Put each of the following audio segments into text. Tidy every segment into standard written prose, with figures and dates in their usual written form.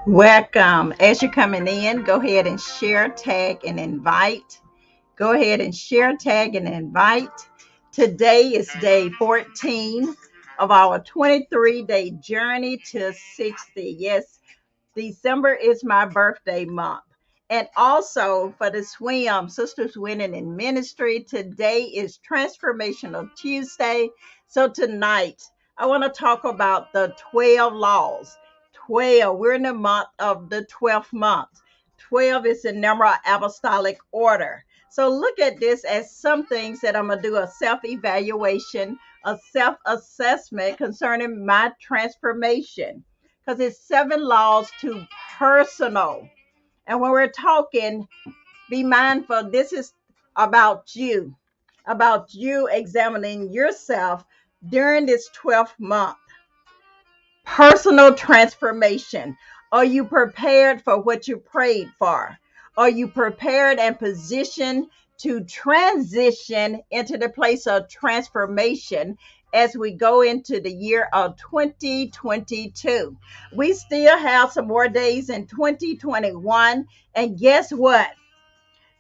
Welcome. As you're coming in, go ahead and share, tag, and invite. Go ahead and share, tag, and invite. Today is day 14 of our 23-day journey to 60. Yes, December is my birthday month. And also for the swim, Sisters Winning in Ministry, today is Transformational Tuesday. So tonight, I want to talk about the 12 laws. 12, we're in the month of the 12th month. 12 is the number of apostolic order. So look at this as some things that I'm going to do a self evaluation, a self assessment concerning my transformation because it's 7 laws to personal. And when we're talking, be mindful, this is about you examining yourself during this 12th month. Personal transformation. Are you prepared for what you prayed for? Are you prepared and positioned to transition into the place of transformation as we go into the year of 2022? We still have some more days in 2021. And guess what?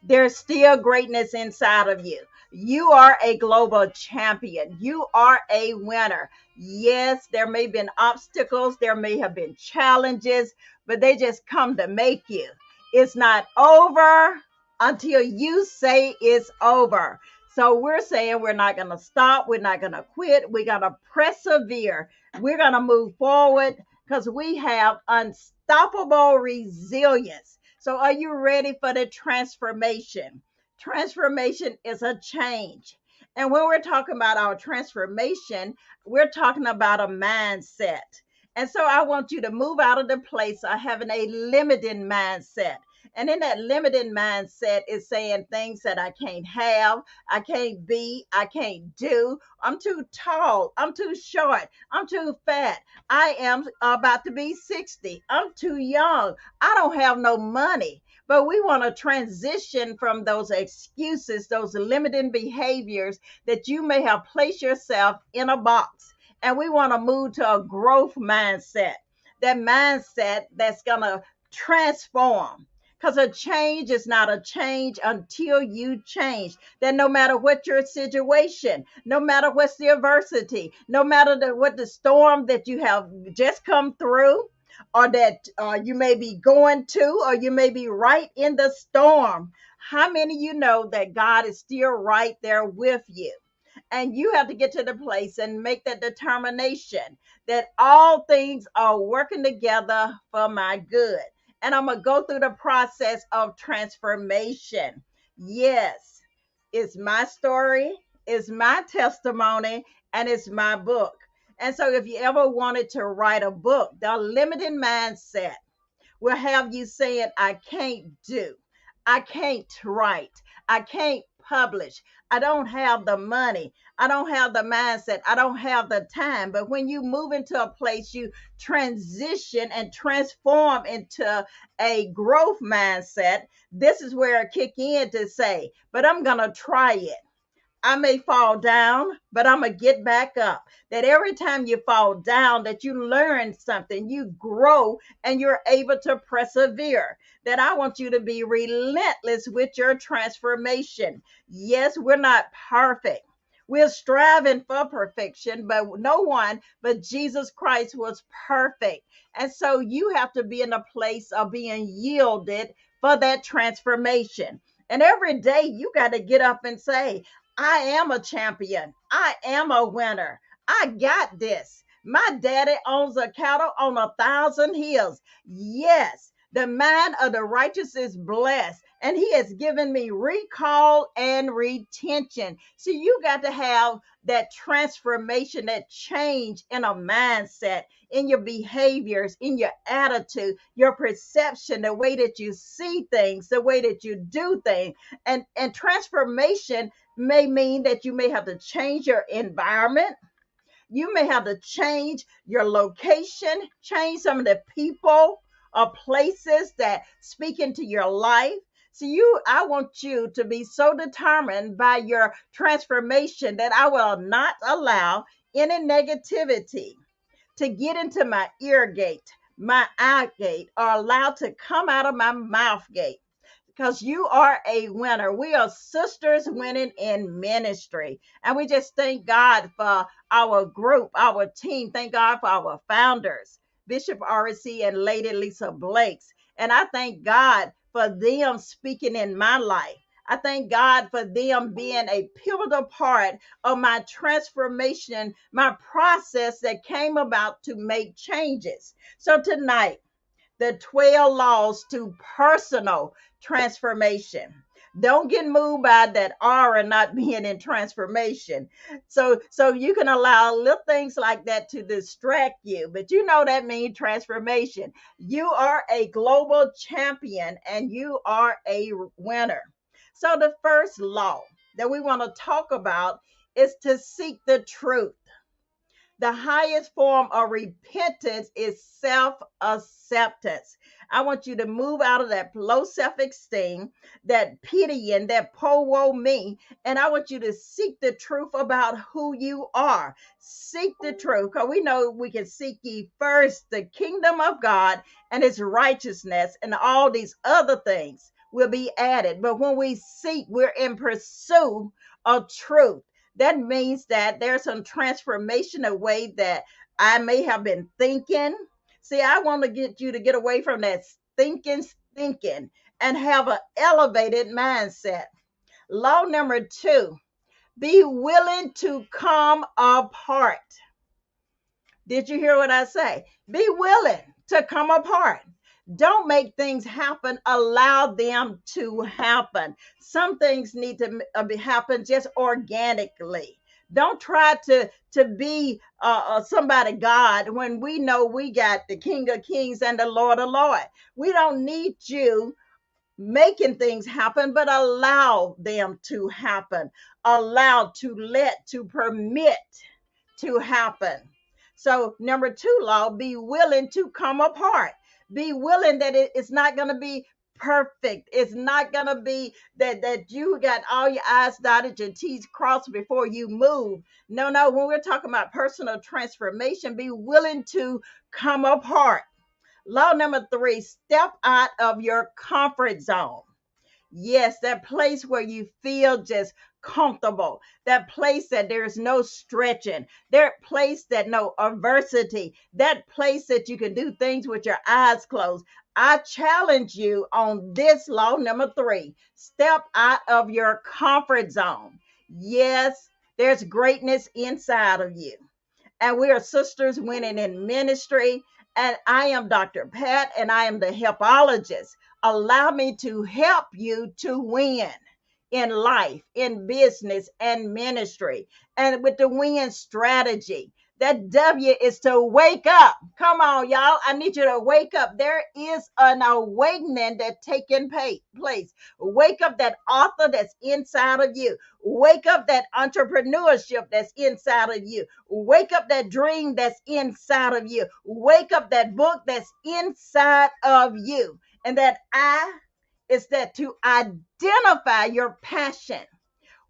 There's still greatness inside of you. You are a global champion. You are a winner. Yes, there may have been obstacles, there may have been challenges, but they just come to make you. It's not over until you say it's over. So we're saying we're not going to stop. We're not going to quit. We're going to persevere. We're going to move forward because we have unstoppable resilience. So are you ready for the transformation? Transformation is a change. And when we're talking about our transformation, we're talking about a mindset. And so I want you to move out of the place of having a limiting mindset. And in that limiting mindset is saying things that I can't have, I can't be, I can't do. I'm too tall, I'm too short, I'm too fat. I am about to be 60. I'm too young. I don't have no money. But we want to transition from those excuses, those limiting behaviors that you may have placed yourself in a box. And we want to move to a growth mindset, that mindset that's going to transform. Because a change is not a change until you change. That no matter what your situation, no matter what's the adversity, no matter what the storm that you have just come through, or that you may be going to, or you may be right in the storm. How many of you know that God is still right there with you? And you have to get to the place and make that determination that all things are working together for my good. And I'm going to go through the process of transformation. Yes, it's my story, it's my testimony, and it's my book. And so if you ever wanted to write a book, the limiting mindset will have you saying, I can't do, I can't write, I can't publish, I don't have the money, I don't have the mindset, I don't have the time. But when you move into a place, you transition and transform into a growth mindset. This is where it kick in to say, but I'm going to try it. I may fall down, but I'm going to get back up. That every time you fall down, that you learn something, you grow, and you're able to persevere. That I want you to be relentless with your transformation. Yes, we're not perfect. We're striving for perfection, but no one but Jesus Christ was perfect. And so you have to be in a place of being yielded for that transformation. And every day you got to get up and say, I am a champion. I am a winner. I got this. My daddy owns a cattle on 1,000 hills. Yes, the mind of the righteous is blessed, and he has given me recall and retention. So you got to have that transformation, that change in a mindset, in your behaviors, in your attitude, your perception, the way that you see things, the way that you do things. And transformation may mean that you may have to change your environment. You may have to change your location, change some of the people or places that speak into your life. So I want you to be so determined by your transformation that I will not allow any negativity to get into my ear gate, my eye gate, or allowed to come out of my mouth gate. Because you are a winner. We are sisters winning in ministry. And we just thank God for our group, our team. Thank God for our founders, Bishop R.C. and Lady Lisa Blakes. And I thank God for them speaking in my life. I thank God for them being a pivotal part of my transformation, my process that came about to make changes. So tonight, the 12 laws to personal transformation. Don't get moved by that aura not being in transformation. So you can allow little things like that to distract you, but you know that means transformation. You are a global champion and you are a winner. So the first law that we want to talk about is to seek the truth. The highest form of repentance is self acceptance. I want you to move out of that low self esteem, that pity, and that poor woe me. And I want you to seek the truth about who you are. Seek the truth, because we know we can seek ye first the kingdom of God and his righteousness, and all these other things will be added. But when we seek, we're in pursuit of truth. That means that there's some transformation away that I may have been thinking. See, I want to get you to get away from that thinking and have an elevated mindset. Law number 2, be willing to come apart. Did you hear what I say? Be willing to come apart. Don't make things happen. Allow them to happen. Some things need to happen just organically. Don't try to be somebody God when we know we got the King of Kings and the Lord of Lords. We don't need you making things happen, but allow them to happen. Allow, to let, to permit to happen. So number 2 law, be willing to come apart. Be willing that it's not going to be perfect. It's not going to be that you got all your I's dotted, your T's crossed before you move. No, when we're talking about personal transformation, be willing to come apart. Law number 3, step out of your comfort zone. Yes, that place where you feel just comfortable, that place that there's no stretching, that place that no adversity, that place that you can do things with your eyes closed. I challenge you on this law number 3, step out of your comfort zone. Yes, there's greatness inside of you. And we are sisters winning in ministry. And I am DrPat, and I am the Helpologist. Allow me to help you to win in life, in business, and ministry. And with the WIN strategy, that W is to wake up. Come on, y'all. I need you to wake up. There is an awakening that's taking place. Wake up that author that's inside of you. Wake up that entrepreneurship that's inside of you. Wake up that dream that's inside of you. Wake up that book that's inside of you. And that I is that to identify your passion.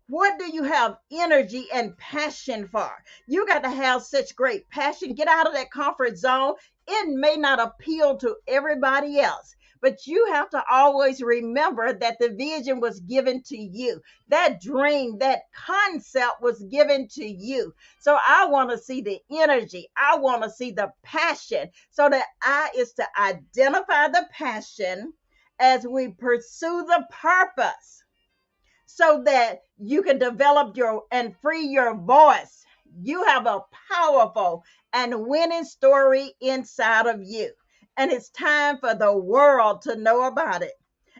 What do you have energy and passion for? You got to have such great passion. Get out of that comfort zone. It may not appeal to everybody else, but you have to always remember that the vision was given to you. That dream, that concept was given to you. So I want to see the energy. I want to see the passion. So that I is to identify the passion as we pursue the purpose, so that you can develop your and free your voice. You have a powerful and winning story inside of you. And it's time for the world to know about it.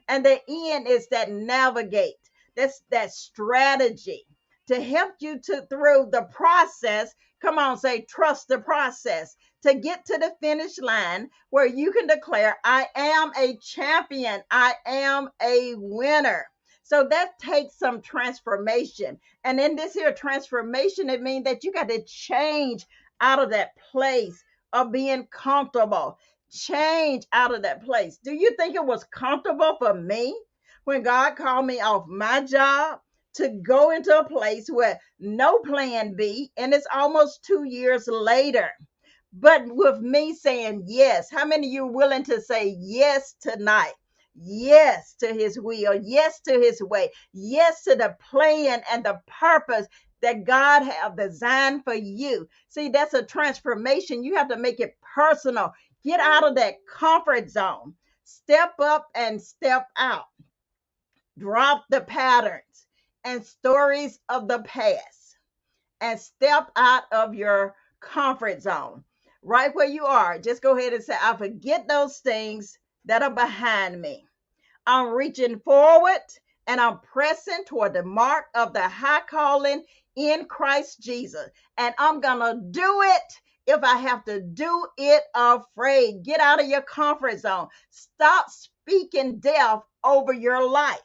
And the N is that navigate. That's that strategy to help you through the process. Come on, say trust the process, to get to the finish line where you can declare, I am a champion. I am a winner. So that takes some transformation. And in this here transformation, it means that you got to change out of that place of being comfortable. Change out of that place. Do you think it was comfortable for me when God called me off my job to go into a place where no plan B, and it's almost 2 years later? but with me saying yes. How many of you are willing to say yes tonight? Yes to his will, yes to his way, yes to the plan and the purpose that God have designed for you. See, that's a transformation. You have to make it personal. Get out of that comfort zone. Step up and step out. Drop the patterns and stories of the past and step out of your comfort zone. Right where you are, just go ahead and say, I forget those things that are behind me. I'm reaching forward and I'm pressing toward the mark of the high calling in Christ Jesus. And I'm going to do it if I have to do it afraid. Get out of your comfort zone. Stop speaking death over your life.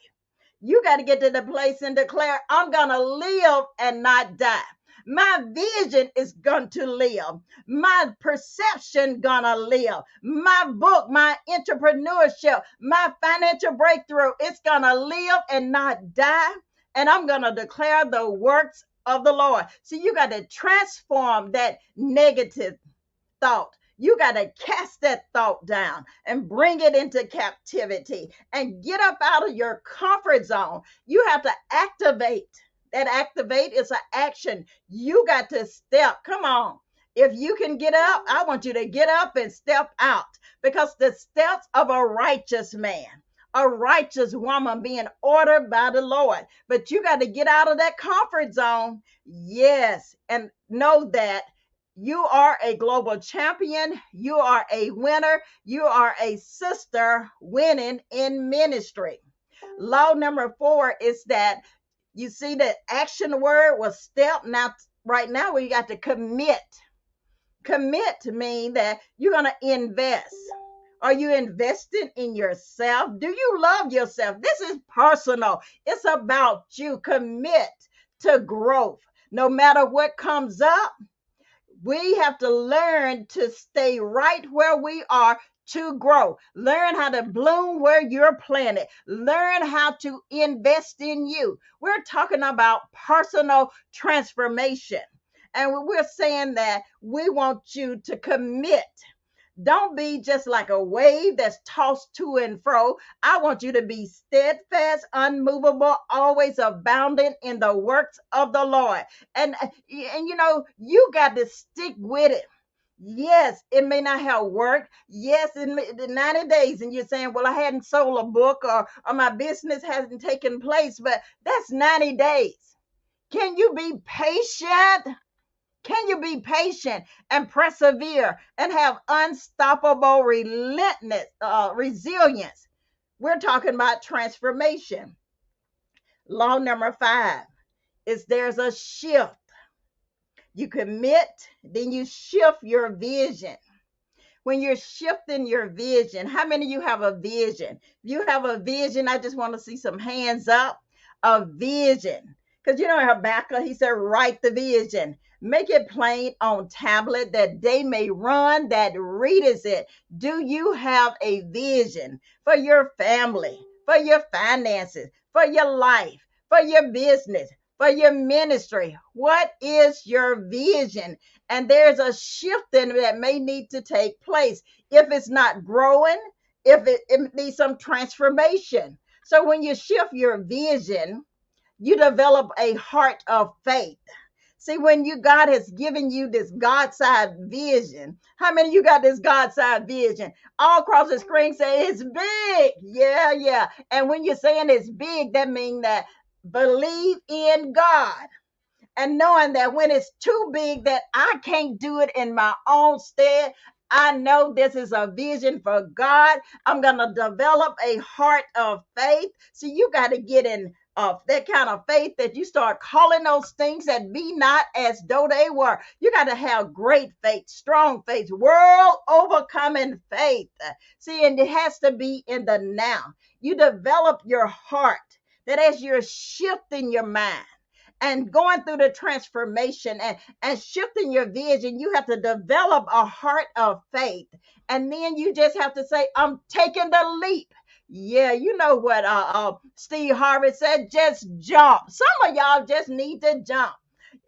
You got to get to the place and declare, I'm going to live and not die. My vision is going to live. My perception gonna live. My book, my entrepreneurship, my financial breakthrough, it's gonna live and not die. And I'm gonna declare the works of the Lord. So you got to transform that negative thought. You got to cast that thought down and bring it into captivity and get up out of your comfort zone. You have to activate. That activate is an action. You got to step. Come on. If you can get up, I want you to get up and step out, because the steps of a righteous man, a righteous woman being ordered by the Lord. But you got to get out of that comfort zone. Yes. And know that you are a global champion. You are a winner. You are a sister winning in ministry. Law number 4 is that you see that action word was step. Now, right now, we got to commit. Commit to mean that you're going to invest. Are you investing in yourself? Do you love yourself? This is personal. It's about you. Commit to growth. No matter what comes up, we have to learn to stay right where we are to grow. Learn how to bloom where you're planted. Learn how to invest in you. We're talking about personal transformation. And we're saying that we want you to commit. Don't be just like a wave that's tossed to and fro. I want you to be steadfast, unmovable, always abounding in the works of the Lord. And you know, you got to stick with it. Yes, it may not have worked. Yes, the 90 days, and you're saying, well, I hadn't sold a book, or my business hasn't taken place, but that's 90 days. Can you be patient? Can you be patient and persevere and have unstoppable resilience? We're talking about transformation. Law number 5 is there's a shift. You commit, then you shift your vision. When you're shifting your vision, how many of you have a vision? If you have a vision, I just want to see some hands up. A vision. Because you know Habakkuk, he said, write the vision. Make it plain on tablet that they may run that readeth it. Do you have a vision for your family, for your finances, for your life, for your business, for your ministry? What is your vision? And there's a shifting that may need to take place. If it's not growing, if it needs some transformation. So when you shift your vision, you develop a heart of faith. See, when God has given you this God-sized vision, how many of you got this God-sized vision? All across the screen say it's big. Yeah, yeah. And when you're saying it's big, that means that believe in God. And knowing that when it's too big that I can't do it in my own stead, I know this is a vision for God. I'm going to develop a heart of faith. So you got to get in that kind of faith that you start calling those things that be not as though they were. You got to have great faith, strong faith, world overcoming faith. See, and it has to be in the now. You develop your heart that as you're shifting your mind and going through the transformation and shifting your vision, you have to develop a heart of faith. And then you just have to say, I'm taking the leap. Yeah, you know what Steve Harvey said, just jump. Some of y'all just need to jump.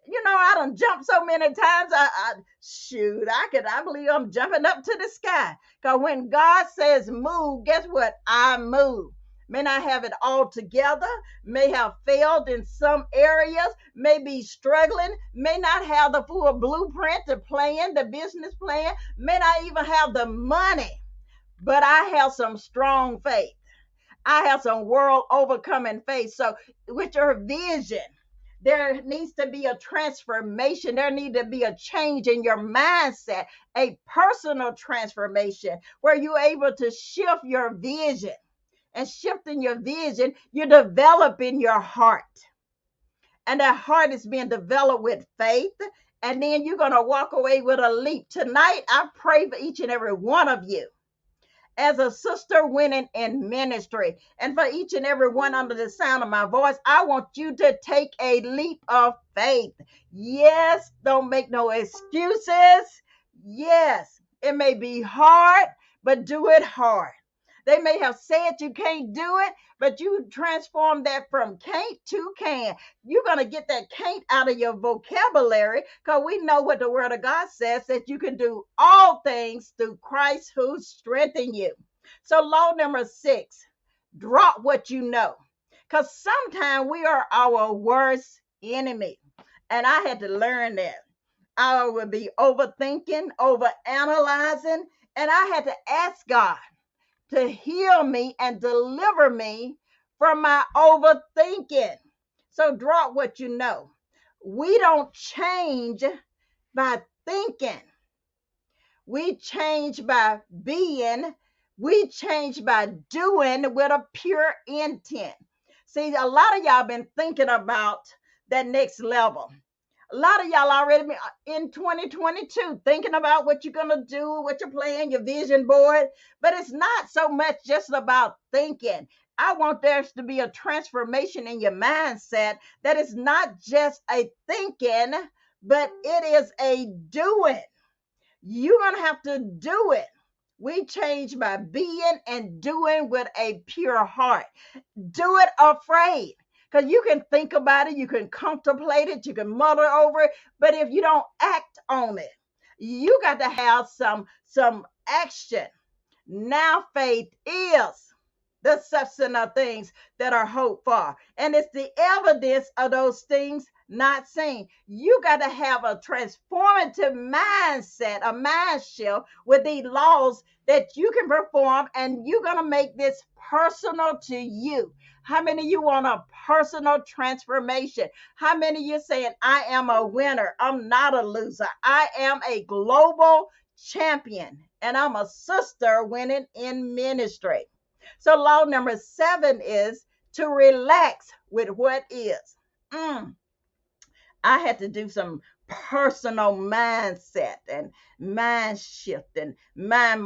I done jumped so many times. I believe I'm jumping up to the sky. Because when God says move, guess what? I move. May not have it all together, may have failed in some areas, may be struggling, may not have the full blueprint, the business plan, may not even have the money, but I have some strong faith. I have some world overcoming faith. So, with your vision, there needs to be a transformation. There needs to be a change in your mindset, a personal transformation where you're able to shift your vision. And shifting your vision, you're developing your heart. And that heart is being developed with faith. And then you're going to walk away with a leap. Tonight, I pray for each and every one of you as a sister winning in ministry. And for each and every one under the sound of my voice, I want you to take a leap of faith. Yes, don't make no excuses. Yes, it may be hard, but do it hard. They may have said you can't do it, but you transform that from can't to can. You're going to get that can't out of your vocabulary, because we know what the word of God says, that you can do all things through Christ who strengthens you. So law number 6, drop what you know, because sometimes we are our worst enemy. And I had to learn that. I would be overthinking, overanalyzing, and I had to ask God to heal me and deliver me from my overthinking. So drop what you know. We don't change by thinking. We change by being. We change by doing with a pure intent. See, a lot of y'all been thinking about that next level. A lot of y'all already been in 2022 thinking about what you're going to do, what you're playing, your vision board. But it's not so much just about thinking. I want there to be a transformation in your mindset that is not just a thinking, but it is a doing. You're going to have to do it. We change by being and doing with a pure heart. Do it afraid. Because you can think about it, you can contemplate it, you can mutter over it, but if you don't act on it, you got to have some action. Now faith is the substance of things that are hoped for, and it's the evidence of those things not seen. You got to have a transformative mindset, a mind shift with these laws that you can perform, and you're going to make this personal to you. How many of you want a personal transformation? How many of you saying, I am a winner, I'm not a loser, I am a global champion, and I'm a sister winning in ministry? So law number 7 is to relax with what is. I had to do some personal mindset and mind shift and mind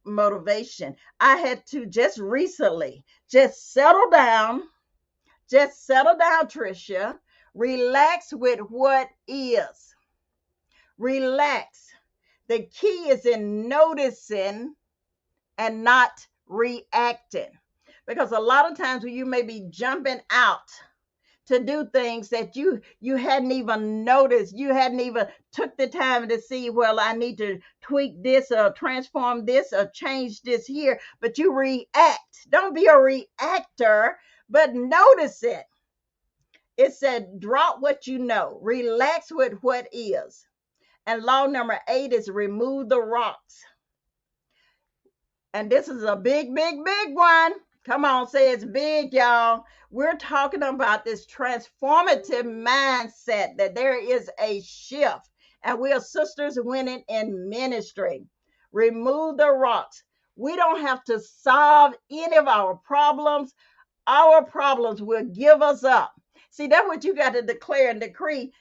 motivation. I had to just recently settle down, Tricia. Relax with what is. Relax. The key is in noticing and not reacting. Because a lot of times when you may be jumping out to do things that you hadn't even noticed, you hadn't even took the time to see, well, I need to tweak this or transform this or change this here, but you react. Don't be a reactor, but notice it. It said, drop what you know, relax with what is. And law number 8 is remove the rocks. And this is a big, big, big one. Come on, say it's big, y'all. We're talking about this transformative mindset that there is a shift, and we are sisters winning in ministry. Remove the rocks. We don't have to solve any of our problems. Our problems will give us up. See, that's what you got to declare and decree.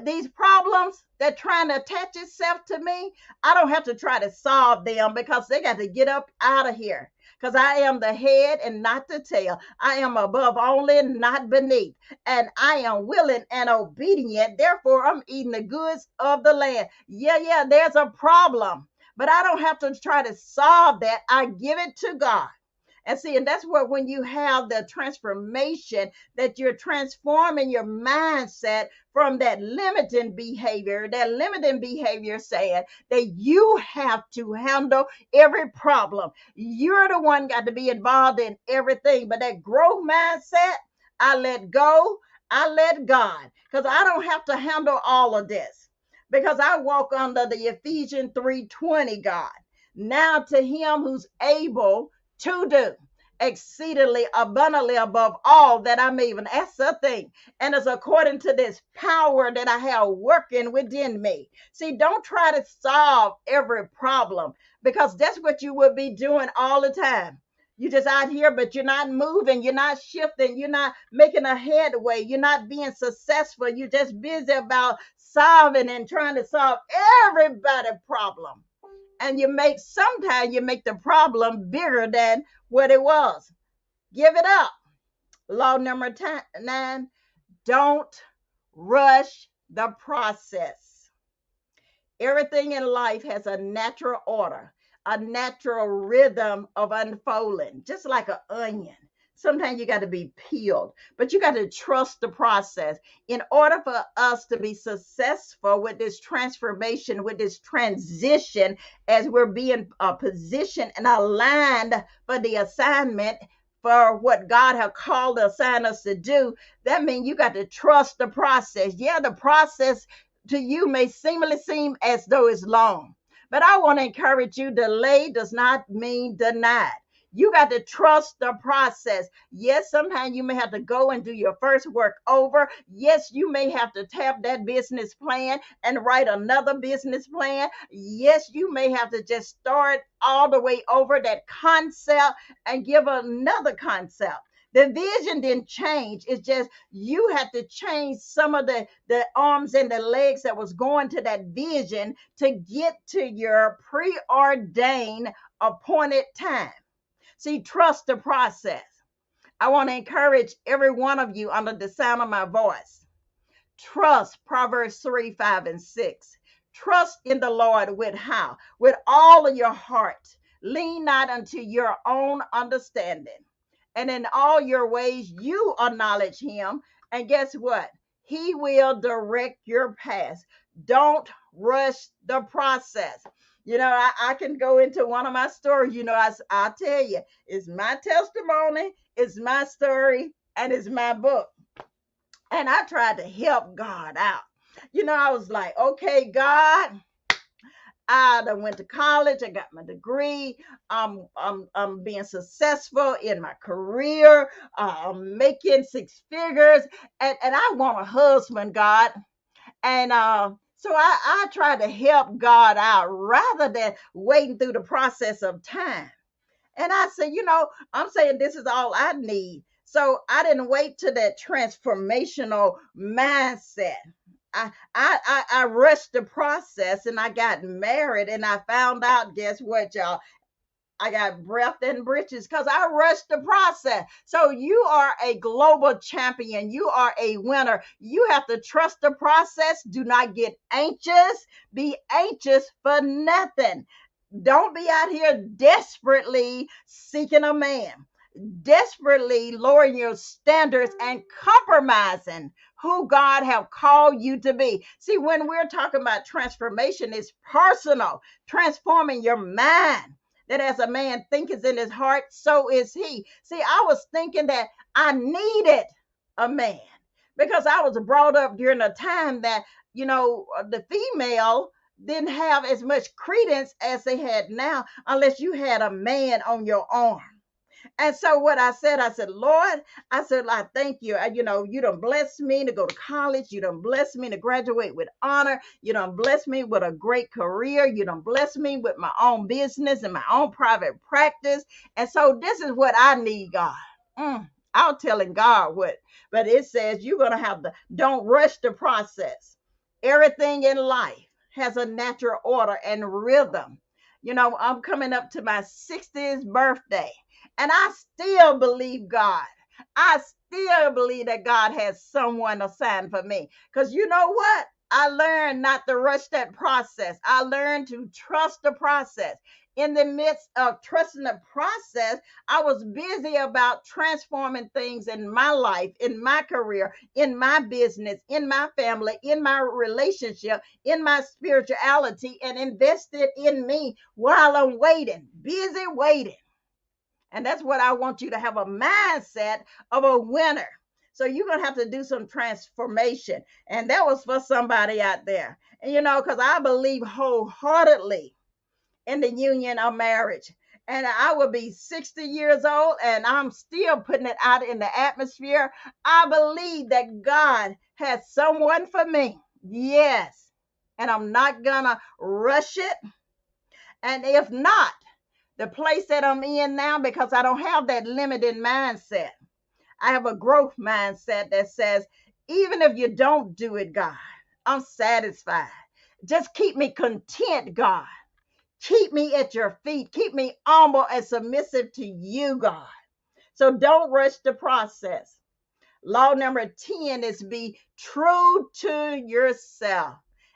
These problems that trying to attach itself to me, I don't have to try to solve them, because they got to get up out of here. Because I am the head and not the tail. I am above only, not beneath. And I am willing and obedient. Therefore, I'm eating the goods of the land. Yeah, there's a problem, but I don't have to try to solve that. I give it to God. And see, and that's what, when you have the transformation, that you're transforming your mindset from that limiting behavior saying that you have to handle every problem. You're the one got to be involved in everything. But that growth mindset, I let go, I let God, because I don't have to handle all of this, because I walk under the Ephesians 3:20 God. Now to him who's able to do exceedingly abundantly above all that I may even ask or think, and it's according to this power that I have working within me. See, don't try to solve every problem, because that's what you will be doing all the time. You just out here, but you're not moving, you're not shifting, you're not making a headway, you're not being successful. You're just busy about solving and trying to solve everybody's problem. And sometimes you make the problem bigger than what it was. Give it up. Law number 9, don't rush the process. Everything in life has a natural order, a natural rhythm of unfolding, just like an onion. Sometimes you got to be peeled, but you got to trust the process. In order for us to be successful with this transformation, with this transition, as we're being positioned and aligned for the assignment, for what God has called to assign us to do, that means you got to trust the process. Yeah, the process to you may seem as though it's long, but I want to encourage you, delay does not mean denied. You got to trust the process. Yes, sometimes you may have to go and do your first work over. Yes, you may have to tap that business plan and write another business plan. Yes, you may have to just start all the way over that concept and give another concept. The vision didn't change. It's just you had to change some of the arms and the legs that was going to that vision to get to your preordained appointed time. See, trust the process. I want to encourage every one of you under the sound of my voice. Trust Proverbs 3:5-6. Trust in the Lord with how? With all of your heart. Lean not unto your own understanding. And in all your ways, you acknowledge him. And guess what? He will direct your path. Don't rush the process. I can go into one of my stories. I'll tell you, it's my testimony, it's my story, and it's my book. And I tried to help God out. I was like, okay, God, I done went to college. I got my degree. I'm being successful in my career. I'm making 6 figures. And I want a husband, God. And so I try to help God out rather than waiting through the process of time. And I said, I'm saying this is all I need. So I didn't wait to that transformational mindset. I rushed the process and I got married and I found out, guess what, y'all? I got breath and britches because I rushed the process. So you are a global champion. You are a winner. You have to trust the process. Do not get anxious. Be anxious for nothing. Don't be out here desperately seeking a man, desperately lowering your standards and compromising who God have called you to be. See, when we're talking about transformation, it's personal, transforming your mind. That as a man thinketh in his heart, so is he. See, I was thinking that I needed a man because I was brought up during a time that, the female didn't have as much credence as they had now unless you had a man on your arm. And so what I said, Lord, I thank you. You done blessed me to go to college. You done blessed me to graduate with honor. You done blessed me with a great career. You done blessed me with my own business and my own private practice. And so this is what I need, God. I'm telling God what, but it says you're going to don't rush the process. Everything in life has a natural order and rhythm. I'm coming up to my 60th birthday. And I still believe God. I still believe that God has someone assigned for me. Because you know what? I learned not to rush that process. I learned to trust the process. in the midst of trusting the process, I was busy about transforming things in my life, in my career, in my business, in my family, in my relationship, in my spirituality, and invested in me while I'm waiting, busy waiting. And that's what I want you to have, a mindset of a winner. So you're going to have to do some transformation. And that was for somebody out there. And because I believe wholeheartedly in the union of marriage. And I will be 60 years old and I'm still putting it out in the atmosphere. I believe that God has someone for me. Yes. And I'm not going to rush it. And if not, the place that I'm in now, because I don't have that limited mindset, I have a growth mindset that says, even if you don't do it, God, I'm satisfied. Just keep me content, God. Keep me at your feet. Keep me humble and submissive to you, God. So don't rush the process. Law number 10 is be true to yourself.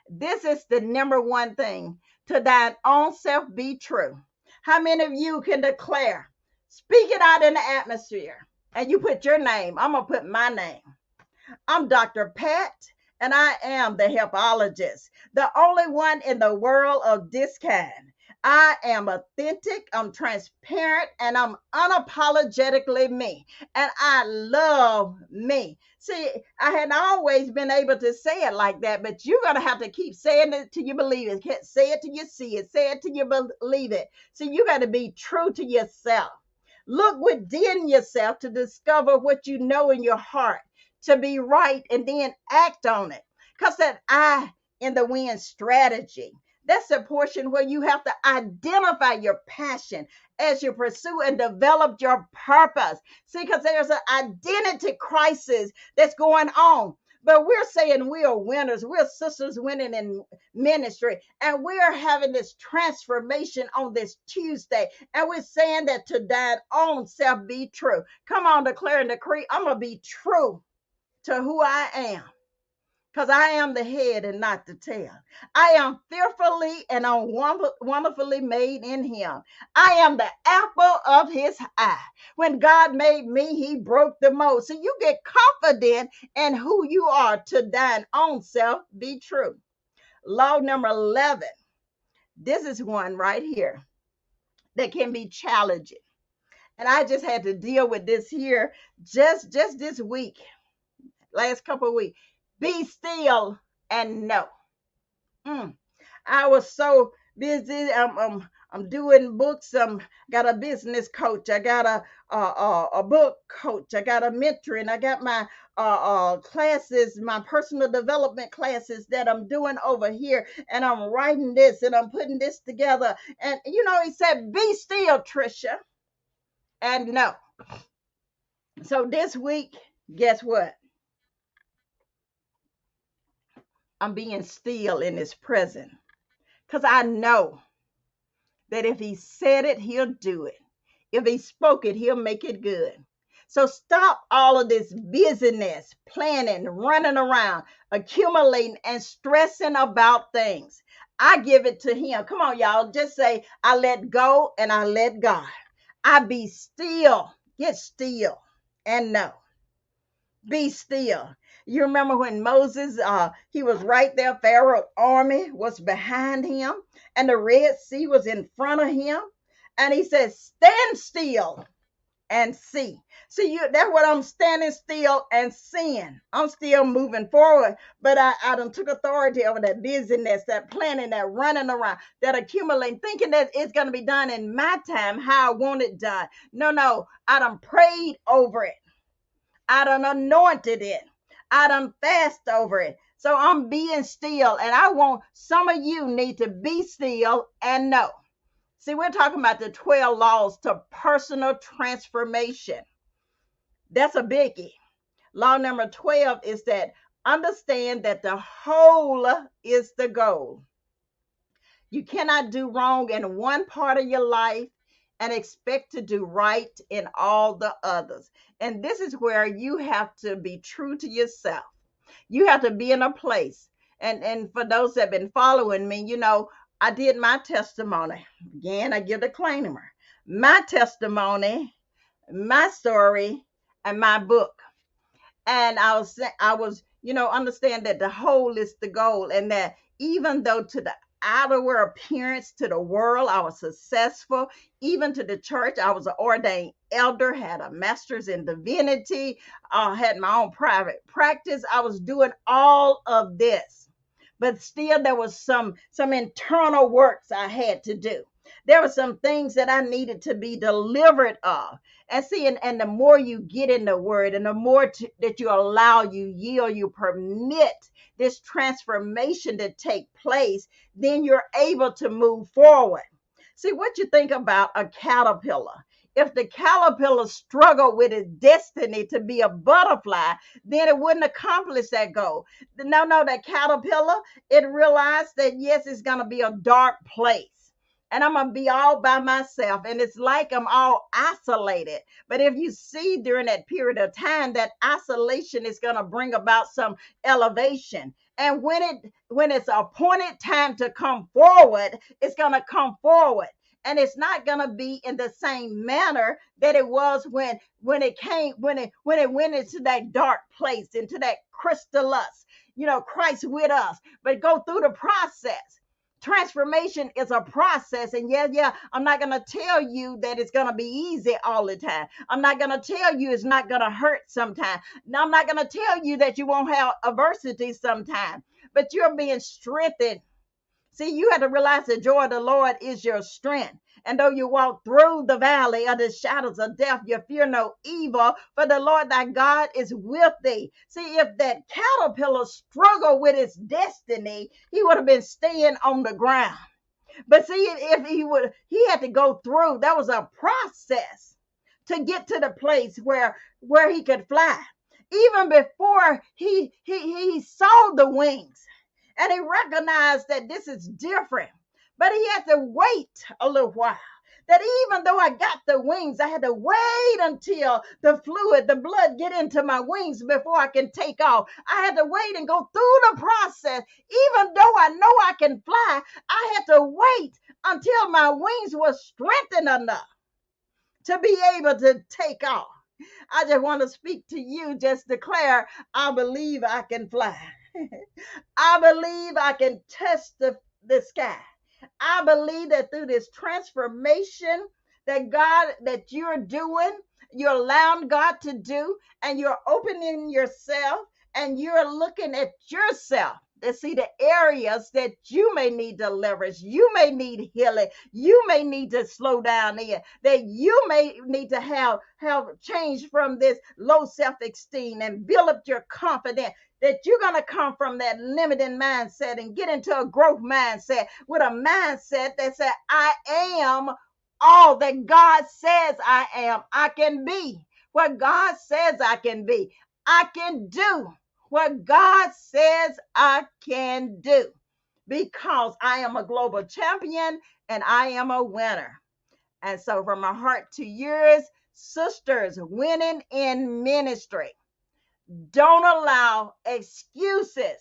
This is the number one thing. To thine own self be true. How many of you can declare? Speak it out in the atmosphere. And you put your name. I'm going to put my name. I'm DrPat, and I am the Helpologist, the only one in the world of this kind. I am authentic, I'm transparent, and I'm unapologetically me. And I love me. See, I hadn't always been able to say it like that, but you're going to have to keep saying it till you believe it. Say it till you see it. Say it till you believe it. So you got to be true to yourself. Look within yourself to discover what you know in your heart to be right, and then act on it. Because that I in the W.I.N strategy, that's the portion where you have to identify your passion as you pursue and develop your purpose. See, because there's an identity crisis that's going on. But we're saying we are winners. We're sisters winning in ministry. And we're having this transformation on this Tuesday. And we're saying that to thine own self be true. Come on, declare and decree. I'm going to be true to who I am, because I am the head and not the tail. I am fearfully and wonderfully made in him. I am the apple of his eye. When God made me, he broke the mold. So you get confident in who you are. To thine own self be true. Law number 11. This is one right here that can be challenging. And I just had to deal with this here just this week. Last couple of weeks. Be still and know. I was so busy. I'm doing books. Got a business coach. I got a book coach. I got a mentoring. I got my classes, my personal development classes that I'm doing over here, and I'm writing this and I'm putting this together. And he said, "Be still, Trisha, and know." So this week, guess what? I'm being still in his presence, because I know that if he said it, he'll do it. If he spoke it, he'll make it good. So stop all of this busyness, planning, running around, accumulating, and stressing about things. I give it to him. Come on, y'all. Just say, I let go and I let God. I be still. Get still and know. Be still. You remember when Moses, he was right there. Pharaoh's army was behind him, and the Red Sea was in front of him. And he said, stand still and see. See, that's what I'm standing still and seeing. I'm still moving forward, but I done took authority over that busyness, that planning, that running around, that accumulating, thinking that it's going to be done in my time, how I want it done. No, I done prayed over it. I done anointed it. I done fast over it. So I'm being still. And I want some of you need to be still and know. See, we're talking about the 12 laws to personal transformation. That's a biggie. Law number 12 is that understand that the whole is the goal. You cannot do wrong in one part of your life and expect to do right in all the others. And this is where you have to be true to yourself. You have to be in a place. And for those that have been following me, I did my testimony. Again, I give the disclaimer. My testimony, my story, and my book. And understand that the whole is the goal, and that even though to the outer appearance to the world I was successful, even to the church I was an ordained elder, had a master's in divinity, had my own private practice. I was doing all of this, but still there was some internal works I had to do. There were some things that I needed to be delivered of. And see, and the more you get in the word, and the more that you allow, you yield, you permit this transformation to take place, then you're able to move forward. See, what you think about a caterpillar. If the caterpillar struggled with its destiny to be a butterfly, then it wouldn't accomplish that goal. No, that caterpillar, it realized that yes, it's going to be a dark place. And I'm going to be all by myself. And it's like I'm all isolated. But if you see during that period of time, that isolation is going to bring about some elevation. And when it's appointed time to come forward, it's going to come forward. And it's not going to be in the same manner that it was when it went into that dark place, into that crystallus, Christ with us. But go through the process. Transformation is a process. And I'm not going to tell you that it's going to be easy all the time. I'm not going to tell you it's not going to hurt sometimes. I'm not going to tell you that you won't have adversity sometimes, but you're being strengthened. See, you have to realize the joy of the Lord is your strength. And though you walk through the valley of the shadows of death, you fear no evil, for the Lord thy God is with thee. See, if that caterpillar struggled with its destiny, he would have been staying on the ground. But see, if he had to go through, that was a process to get to the place where he could fly. Even before he saw the wings, and he recognized that this is different. But he had to wait a little while. That even though I got the wings, I had to wait until the blood get into my wings before I can take off. I had to wait and go through the process. Even though I know I can fly, I had to wait until my wings were strengthened enough to be able to take off. I just want to speak to you, just declare, I believe I can fly. I believe I can touch the sky. I believe that through this transformation that you're doing, you're allowing God to do, and you're opening yourself, and you're looking at yourself to see the areas that you may need deliverance, you may need healing, you may need to slow down in, that you may need to have change from this low self-esteem and build up your confidence, that you're going to come from that limiting mindset and get into a growth mindset, with a mindset that says, I am all that God says I am. I can be what God says I can be. I can do what God says I can do, because I am a global champion and I am a winner. And so from my heart to yours, sisters, winning in ministry, don't allow excuses.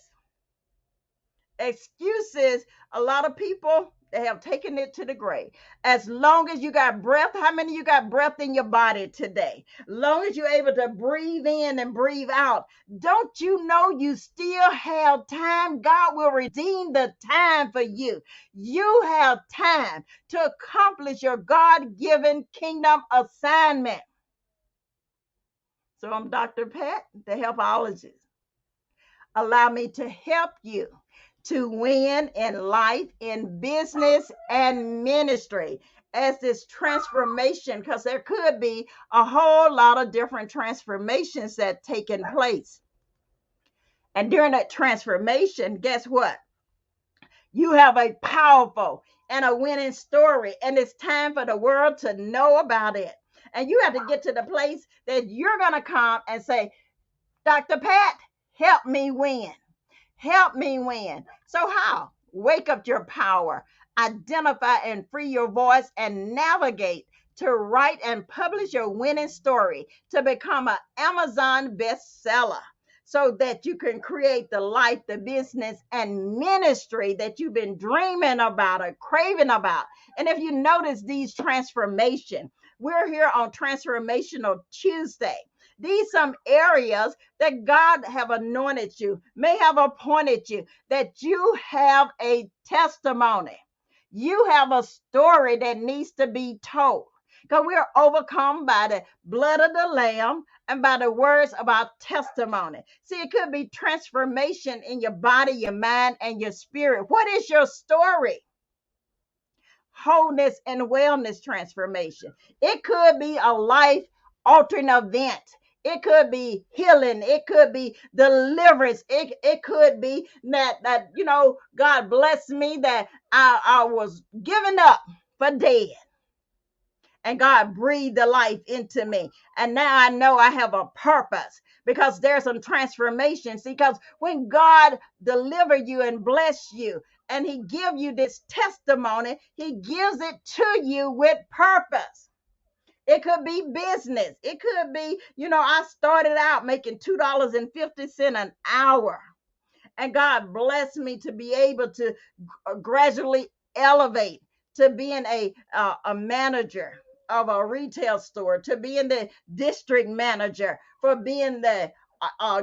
Excuses, a lot of people, they have taken it to the grave. As long as you got breath, how many of you got breath in your body today? Long as you're able to breathe in and breathe out, don't you know you still have time? God will redeem the time for you. You have time to accomplish your God-given kingdom assignment. So I'm Dr. Pat, the Helpologist. Allow me to help you to win in life, in business, and ministry as this transformation, because there could be a whole lot of different transformations that taken place. And during that transformation, guess what? You have a powerful and a winning story, and it's time for the world to know about it. And you have to get to the place that you're going to come and say, Dr. Pat, help me win. Help me win. So how? Wake up your power, identify and free your voice, and navigate to write and publish your winning story to become an Amazon bestseller. so that you can create the life, the business, and ministry that you've been dreaming about or craving about. And if you notice these transformation, we're here on Transformational Tuesday. These some areas that God have anointed you, may have appointed you, that you have a testimony. You have a story that needs to be told. Because we are overcome by the blood of the Lamb and by the words of our testimony. See, it could be transformation in your body, your mind, and your spirit. What is your story? Wholeness and wellness transformation. It could be a life altering event. It could be healing. It could be deliverance. It could be that God blessed me that I was giving up for dead, and God breathed the life into me. And now I know I have a purpose because there's some transformation. See, because when God deliver you and bless you and he give you this testimony, he gives it to you with purpose. It could be business. It could be, I started out making $2.50 an hour. And God blessed me to be able to gradually elevate to being a manager of a retail store, to being the district manager, for being the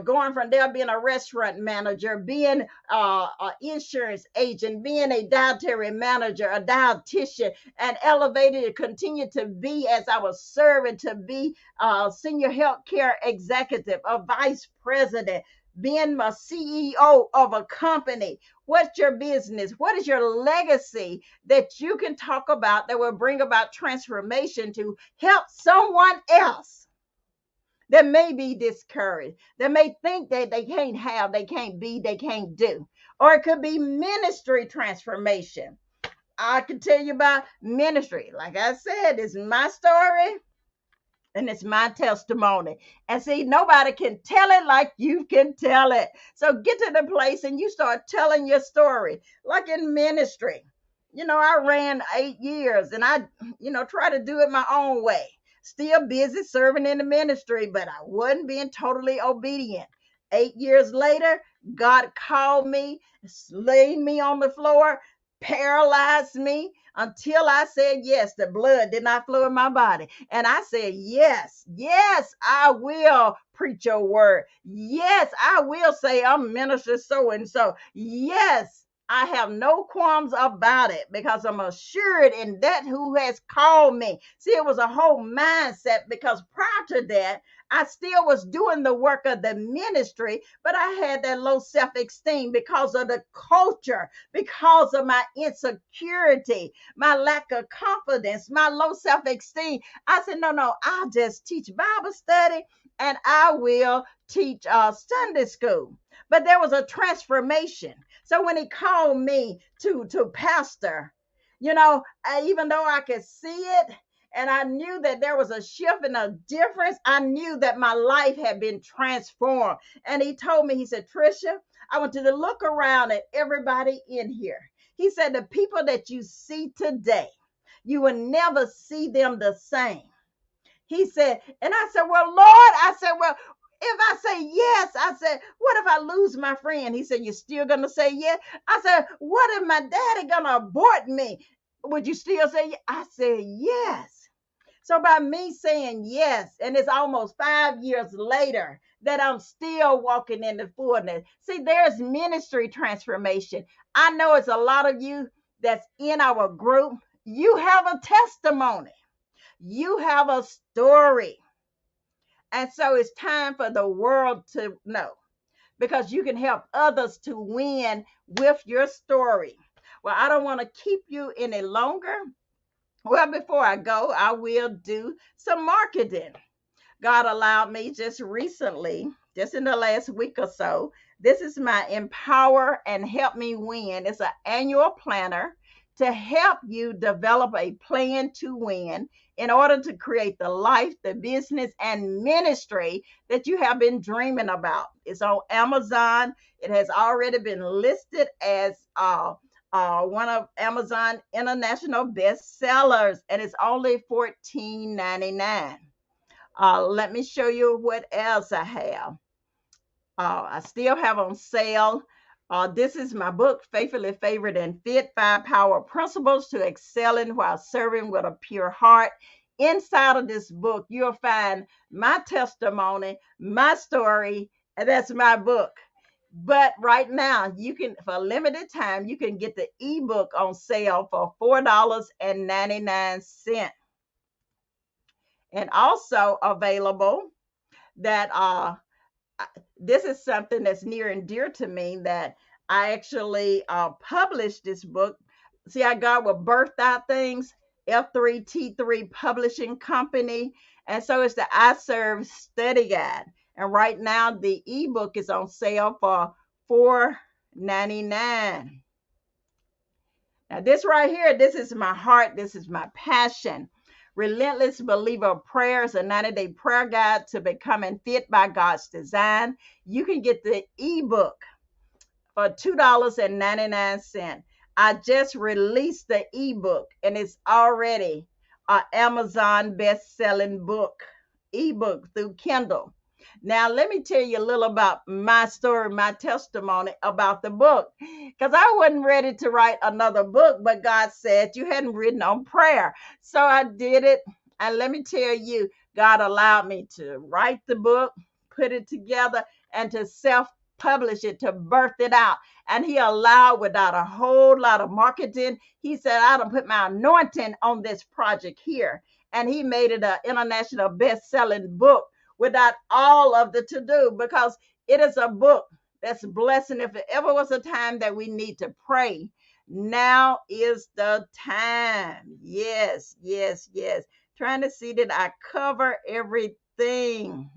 going from there being a restaurant manager, being an insurance agent, being a dietary manager, a dietitian, and elevated to continue to be, as I was serving, to be a senior healthcare executive, a vice president, being a CEO of a company. What's your business? What is your legacy that you can talk about that will bring about transformation to help someone else that may be discouraged, that may think that they can't have, they can't be, they can't do? Or it could be ministry transformation. I can tell you about ministry. Like I said, it's my story and it's my testimony. And see, nobody can tell it like you can tell it. So get to the place and you start telling your story. Like in ministry, I ran 8 years and I, try to do it my own way. Still busy serving in the ministry, but I wasn't being totally obedient. 8 years later, God called me, laid me on the floor, paralyzed me until I said yes. The blood did not flow in my body. And I said, yes, yes, I will preach your word. Yes, I will say I'm minister so and so. Yes, I have no qualms about it because I'm assured in that who has called me. See, it was a whole mindset because prior to that, I still was doing the work of the ministry, but I had that low self-esteem because of the culture, because of my insecurity, my lack of confidence, my low self-esteem. I said, no, I'll just teach Bible study and I will teach Sunday school. But there was a transformation. So when he called me to pastor, even though I could see it, and I knew that there was a shift and a difference, I knew that my life had been transformed. And he told me, he said, Trisha, I want you to look around at everybody in here. He said, the people that you see today, you will never see them the same. He said, and I said, well, Lord, if I say yes, I said, what if I lose my friend? He said, you're still going to say yes? I said, what if my daddy going to abort me? Would you still say yes? I said, yes. So by me saying yes, and it's almost 5 years later that I'm still walking in the fullness. See, there's ministry transformation. I know it's a lot of you that's in our group. You have a testimony. You have a story. And so it's time for the world to know, because you can help others to win with your story. Well, I don't want to keep you any longer. Well, before I go, I will do some marketing. God allowed me just recently, just in the last week or so. This is my Empower and Help Me Win. It's an annual planner to help you develop a plan to win in order to create the life, the business, and ministry that you have been dreaming about. It's on Amazon. It has already been listed as one of Amazon international bestsellers, and it's only $14.99. Let me show you what else I have. I still have on sale. This is my book, Faithfully Favored and Fit, 5 Power Principles to Excelling While Serving with a Pure Heart. Inside of this book, you'll find my testimony, my story, and that's my book. But right now, you can, for a limited time, you can get the ebook on sale for $4.99. And also available that this is something that's near and dear to me, that I actually published this book. See how God will birth out things? F3T3 Publishing Company. And so it's the I Serve Study Guide. And right now, the ebook is on sale for $4.99. Now, this right here, this is my heart. This is my passion. Relentless Believer Prayers, a 90-day prayer guide to becoming fit by God's design. You can get the ebook for $2.99. I just released the ebook, and it's already an Amazon best-selling book, ebook through Kindle. Now, let me tell you a little about my story, my testimony about the book, because I wasn't ready to write another book, but God said you hadn't written on prayer. So I did it. And let me tell you, God allowed me to write the book, put it together, and to self-publish it, to birth it out. And he allowed, without a whole lot of marketing, he said, I don't put my anointing on this project here. And he made it an international best-selling book without all of the to-do, because it is a book that's blessing. If there ever was a time that we need to pray, now is the time. Yes, yes, yes. Trying to see that I cover everything.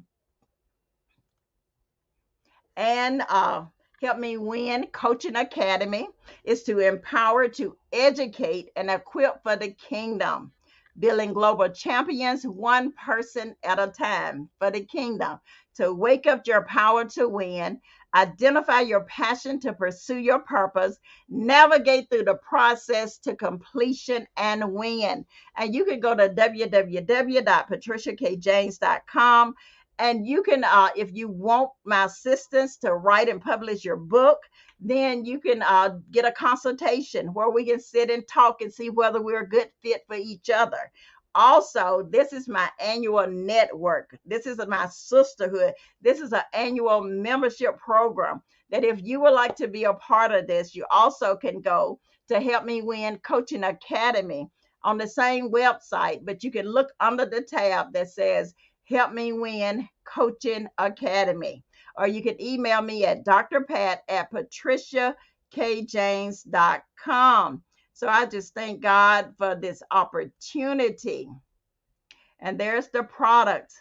And Help Me Win Coaching Academy is to empower, to educate, and equip for the kingdom. Building global champions, one person at a time for the kingdom. To wake up your power to win, identify your passion to pursue your purpose, navigate through the process to completion and win. And you can go to www.patriciakjames.com. And you can, if you want my assistance to write and publish your book, then you can get a consultation where we can sit and talk and see whether we're a good fit for each other. Also, this is my annual network. This is my sisterhood. This is an annual membership program that if you would like to be a part of this, you also can go to Help Me Win Coaching Academy on the same website, but you can look under the tab that says Help Me Win Coaching Academy. Or you can email me at DrPat at patriciakjames.com. So I just thank God for this opportunity. And there's the product.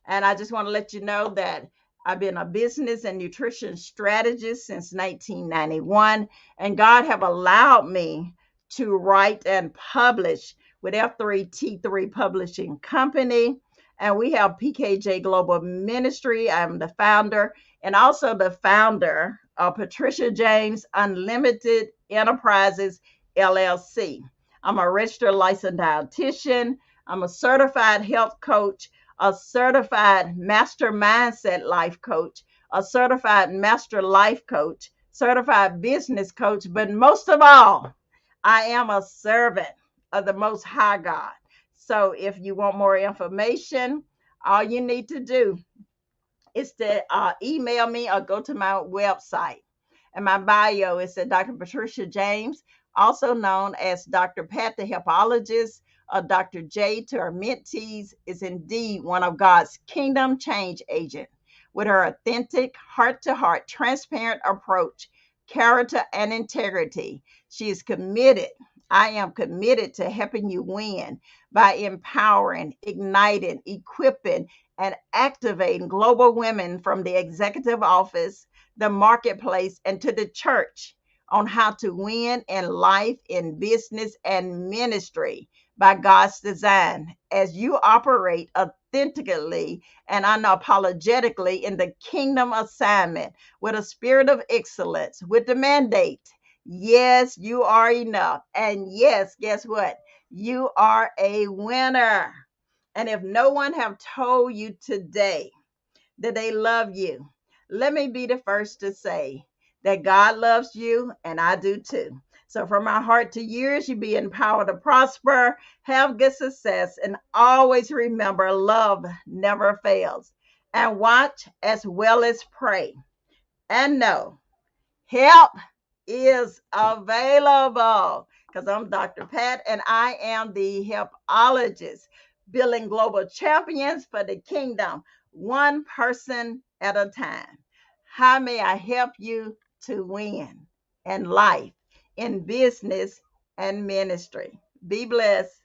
And I just want to let you know that I've been a business and nutrition strategist since 1991. And God have allowed me to write and publish with F3T3 Publishing Company. And we have PKJ Global Ministry. I'm the founder and also the founder of Patricia James Unlimited Enterprises, LLC. I'm a registered licensed dietitian. I'm a certified health coach, a certified master mindset life coach, a certified master life coach, certified business coach. But most of all, I am a servant of the Most High God. So if you want more information, all you need to do is to email me or go to my website. And my bio is at Dr. Patricia James, also known as Dr. Pat, the Helpologist, or Dr. J to our mentees, is indeed one of God's kingdom change agent. With her authentic, heart-to-heart, transparent approach, character, and integrity, she is committed. I am committed to helping you win by empowering, igniting, equipping, and activating global women from the executive office, the marketplace, and to the church on how to win in life, in business, and ministry by God's design as you operate authentically and unapologetically in the kingdom assignment with a spirit of excellence, with the mandate. Yes, you are enough. And yes, guess what? You are a winner. And if no one have told you today that they love you, let me be the first to say that God loves you and I do too. So, from my heart to yours, you be empowered to prosper, have good success, and always remember love never fails. And watch as well as pray. And know help is available because I'm Dr. Pat and I am the Helpologist, building global champions for the kingdom, one person at a time. How may I help you to win in life, in business, and ministry? Be blessed.